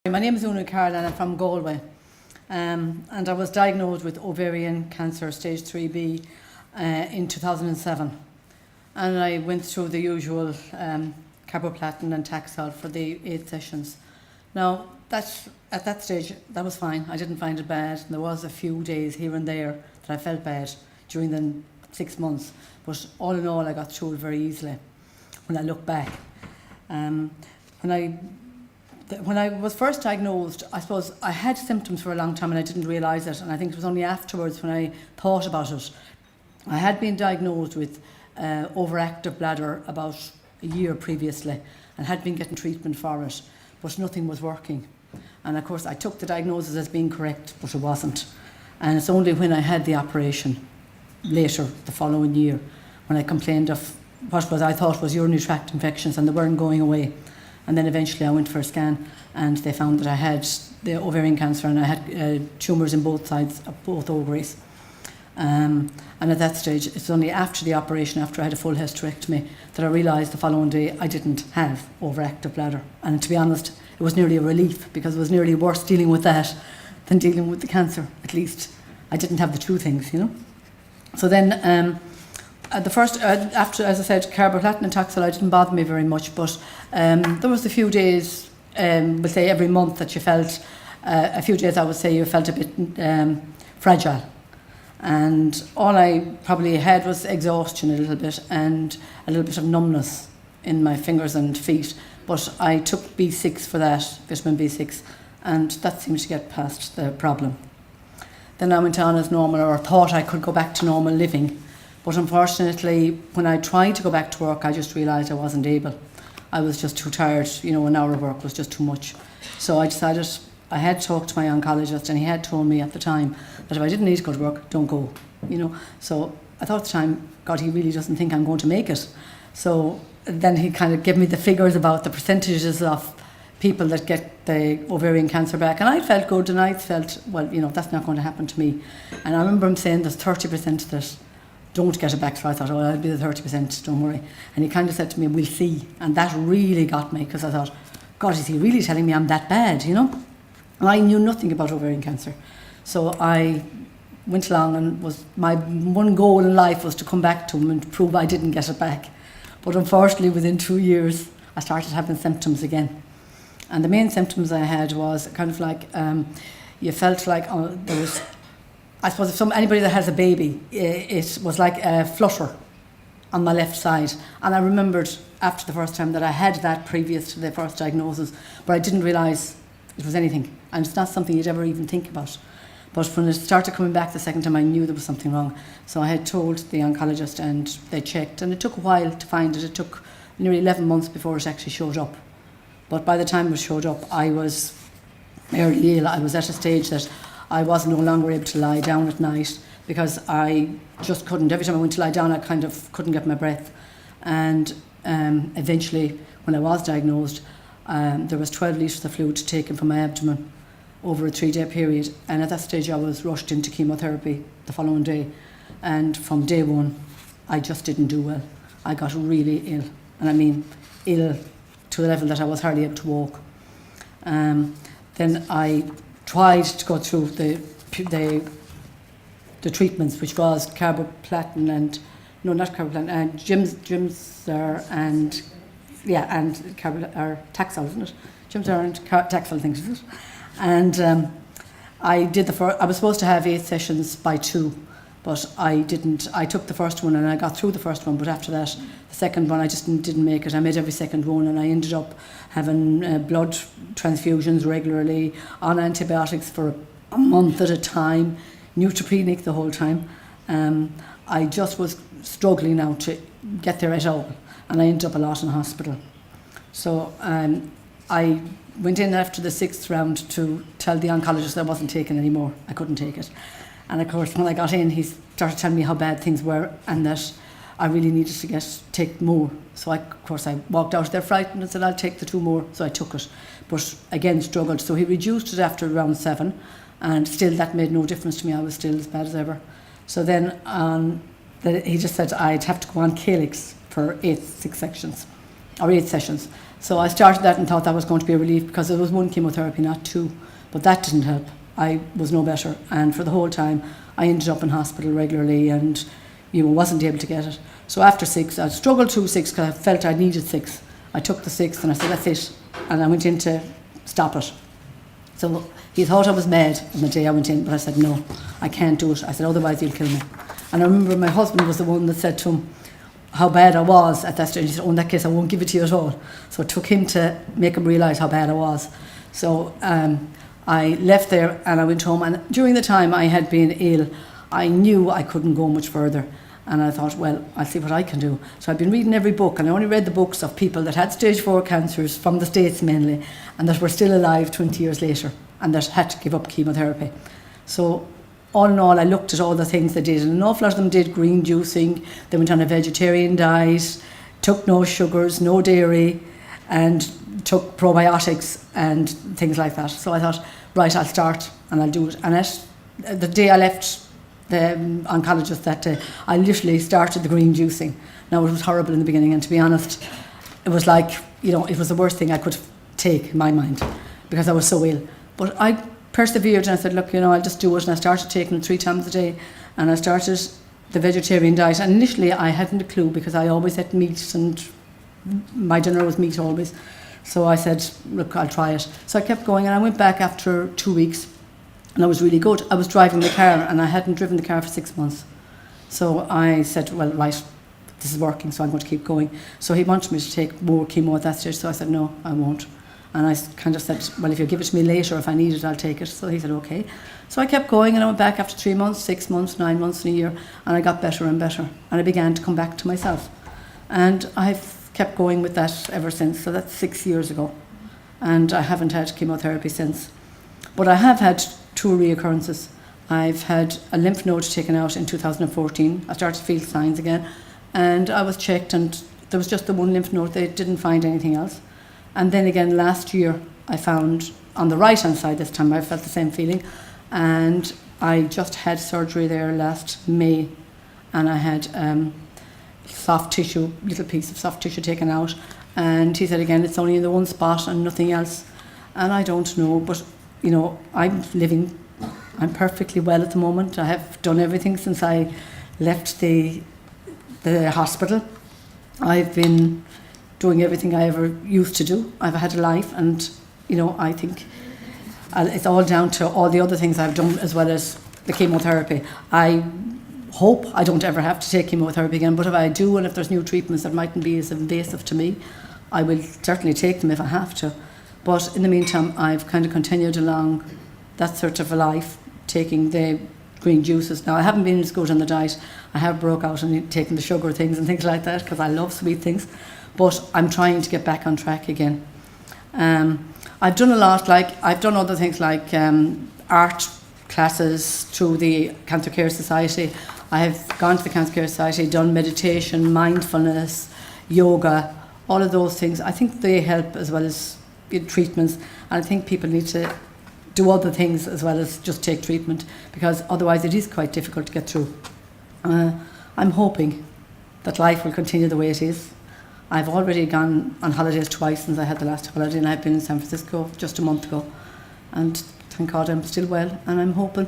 My name is Una Carl and I'm from Galway, and I was diagnosed with ovarian cancer stage 3B in 2007, and I went through the usual carboplatin and Taxol for the 8 sessions. Now at that stage that was fine, I didn't find it bad. There was a few days here and there that I felt bad during the 6 months, but all in all I got through it very easily when I look back. When I was first diagnosed, I suppose I had symptoms for a long time and I didn't realise it, and I think it was only afterwards when I thought about it. I had been diagnosed with overactive bladder about a year previously and had been getting treatment for it, but nothing was working. And of course I took the diagnosis as being correct, but it wasn't. And it's only when I had the operation later, the following year, when I complained of what I thought was urinary tract infections and they weren't going away. And then eventually I went for a scan and they found that I had the ovarian cancer and I had tumours in both sides of both ovaries. And at that stage, it's only after the operation, after I had a full hysterectomy, that I realised the following day I didn't have overactive bladder. And to be honest, it was nearly a relief, because it was nearly worse dealing with that than dealing with the cancer. At least I didn't have the two things, you know. So then after, as I said, carboplatin and Taxol, it didn't bother me very much, but there was a few days, we'll say every month, that you felt, a few days I would say you felt a bit fragile. And all I probably had was exhaustion a little bit and a little bit of numbness in my fingers and feet. But I took B6 for that, vitamin B6, and that seemed to get past the problem. Then I went on as normal, or thought I could go back to normal living. But unfortunately, when I tried to go back to work, I just realised I wasn't able. I was just too tired, you know, an hour of work was just too much. So I decided, I had talked to my oncologist and he had told me at the time that if I didn't need to go to work, don't go, you know. So I thought at the time, God, he really doesn't think I'm going to make it. So then he kind of gave me the figures about the percentages of people that get the ovarian cancer back. And I felt good and I felt, well, you know, that's not going to happen to me. And I remember him saying there's 30% that don't get it back. So I thought, oh, I'll be the 30%, don't worry. And he kind of said to me, we'll see. And that really got me, because I thought, God, is he really telling me I'm that bad, you know? And I knew nothing about ovarian cancer. So I went along, and my one goal in life was to come back to him and prove I didn't get it back. But unfortunately, within 2 years, I started having symptoms again. And the main symptoms I had was kind of like, you felt like there was, I suppose if anybody that has a baby, it was like a flutter on my left side. And I remembered after the first time that I had that previous to the first diagnosis, but I didn't realise it was anything. And it's not something you'd ever even think about. But when it started coming back the second time, I knew there was something wrong. So I had told the oncologist and they checked, and it took a while to find it. It took nearly 11 months before it actually showed up. But by the time it showed up, I was very ill. I was at a stage that I was no longer able to lie down at night, because I just couldn't. Every time I went to lie down, I kind of couldn't get my breath. And eventually, when I was diagnosed, there was 12 litres of fluid taken from my abdomen over a 3-day period. And at that stage, I was rushed into chemotherapy the following day. And from day one, I just didn't do well. I got really ill. And I mean ill to the level that I was hardly able to walk. Then I tried to go through the treatments, which was carboplatin and, no, not carboplatin, and Gimsar and, yeah, and Taxol, isn't it? Gimsar and Taxol, I think, is it? And I was supposed to have 8 sessions by 2, but I didn't. I took the first one and I got through the first one, but after that, the second one, I just didn't make it. I made every second one, and I ended up having blood transfusions regularly, on antibiotics for a month at a time, neutropenic the whole time. I just was struggling now to get there at all, and I ended up a lot in hospital. So I went in after the 6th round to tell the oncologist I wasn't taking any more. I couldn't take it. And of course, when I got in, he started telling me how bad things were and that I really needed to take more. So I walked out there frightened and said, I'll take the 2 more. So I took it, but again struggled. So he reduced it after round 7, and still that made no difference to me. I was still as bad as ever. So then he just said I'd have to go on Calyx for 8 sessions. So I started that and thought that was going to be a relief because it was one chemotherapy, not two. But that didn't help. I was no better. And for the whole time, I ended up in hospital regularly and wasn't able to get it. So after 6, I struggled through 6 because I felt I needed 6. I took the 6th and I said, that's it. And I went in to stop it. So he thought I was mad on the day I went in, but I said, no, I can't do it. I said, otherwise you'll kill me. And I remember my husband was the one that said to him how bad I was at that stage. He said, oh, in that case, I won't give it to you at all. So it took him to make him realise how bad I was. So I left there and I went home. And during the time I had been ill, I knew I couldn't go much further. And I thought, well, I'll see what I can do. So I've been reading every book, and I only read the books of people that had stage 4 cancers from the States mainly, and that were still alive 20 years later, and that had to give up chemotherapy. So all in all, I looked at all the things they did, and an awful lot of them did green juicing. They went on a vegetarian diet, took no sugars, no dairy, and took probiotics and things like that. So I thought, right, I'll start and I'll do it. And the day I left the oncologist that day, I literally started the green juicing. Now, it was horrible in the beginning, and to be honest, it was like, it was the worst thing I could take in my mind because I was so ill. But I persevered and I said, look, I'll just do it. And I started taking it 3 times a day, and I started the vegetarian diet. And initially I hadn't a clue because I always ate meat and my dinner was meat always. So I said, look, I'll try it. So I kept going, and I went back after 2 weeks. And I was really good. I was driving the car, and I hadn't driven the car for 6 months. So I said, well, right, this is working, so I'm going to keep going. So he wanted me to take more chemo at that stage, so I said, no, I won't. And I kind of said, well, if you give it to me later, if I need it, I'll take it. So he said, okay. So I kept going, and I went back after 3 months, 6 months, 9 months, and a year, and I got better and better. And I began to come back to myself. And I've kept going with that ever since. So that's 6 years ago. And I haven't had chemotherapy since. But I have had 2 reoccurrences. I've had a lymph node taken out in 2014. I started to feel signs again, and I was checked, and there was just the one lymph node. They didn't find anything else. And then again last year, I found on the right hand side this time, I felt the same feeling, and I just had surgery there last May, and I had soft tissue, little piece of soft tissue taken out, and he said again it's only in the one spot and nothing else. And I don't know, but I'm perfectly well at the moment. I have done everything since I left the hospital. I've been doing everything I ever used to do. I've had a life, and I think it's all down to all the other things I've done as well as the chemotherapy. I hope I don't ever have to take chemotherapy again, but if I do, and if there's new treatments that mightn't be as invasive to me, I will certainly take them if I have to. But in the meantime, I've kind of continued along that sort of a life, taking the green juices. Now, I haven't been as good on the diet. I have broke out and taken the sugar things and things like that because I love sweet things. But I'm trying to get back on track again. I've done a lot, I've done other things like art classes through the Cancer Care Society. I have gone to the Cancer Care Society, done meditation, mindfulness, yoga, all of those things. I think they help as well as treatments, and I think people need to do other things as well as just take treatment, because otherwise it is quite difficult to get through. I'm hoping that life will continue the way it is. I've already gone on holidays twice since I had the last holiday, and I've been in San Francisco just a month ago, and thank God I'm still well, and I'm hoping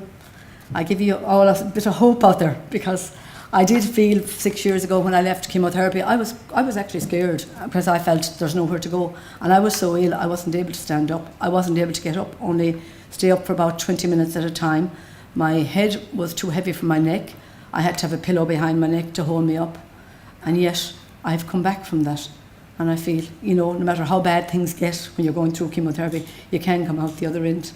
I give you all a bit of hope out there, because I did feel 6 years ago when I left chemotherapy, I was actually scared because I felt there's nowhere to go, and I was so ill I wasn't able to stand up. I wasn't able to get up, only stay up for about 20 minutes at a time. My head was too heavy for my neck. I had to have a pillow behind my neck to hold me up, and yet I've come back from that, and I feel, no matter how bad things get when you're going through chemotherapy, you can come out the other end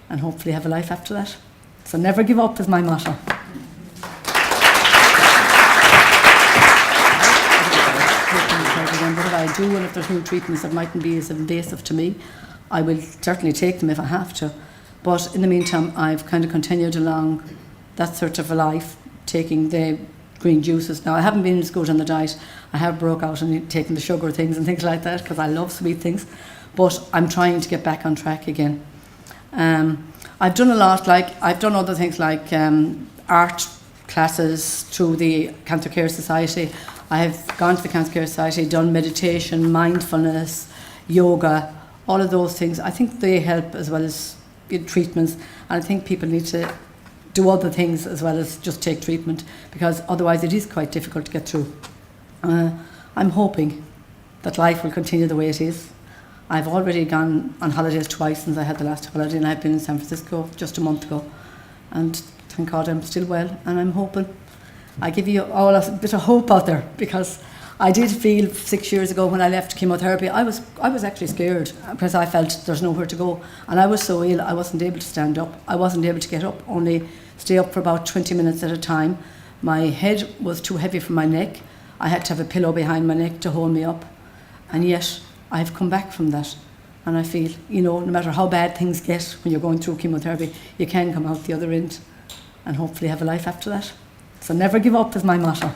and hopefully have a life after that. So never give up is my motto. But if I do, and if there's new treatments that mightn't be as invasive to me, I will certainly take them if I have to. But in the meantime, I've kind of continued along that sort of a life, taking the green juices. Now, I haven't been as good on the diet. I have broke out and taken the sugar things and things like that because I love sweet things. But I'm trying to get back on track again. I've done a lot, I've done other things like art classes through the Cancer Care Society. I have gone to the Cancer Care Society, done meditation, mindfulness, yoga, all of those things. I think they help as well as treatments, and I think people need to do other things as well as just take treatment, because otherwise it is quite difficult to get through. I'm hoping that life will continue the way it is. I've already gone on holidays twice since I had the last holiday, and I've been in San Francisco just a month ago, and thank God I'm still well, and I'm hoping. I give you all a bit of hope out there, because I did feel 6 years ago when I left chemotherapy, I was actually scared, because I felt there's nowhere to go, and I was so ill I wasn't able to stand up, I wasn't able to get up, only stay up for about 20 minutes at a time. My head was too heavy for my neck, I had to have a pillow behind my neck to hold me up, and yet I've come back from that, and I feel, no matter how bad things get when you're going through chemotherapy, you can come out the other end and hopefully have a life after that. So never give up is my motto.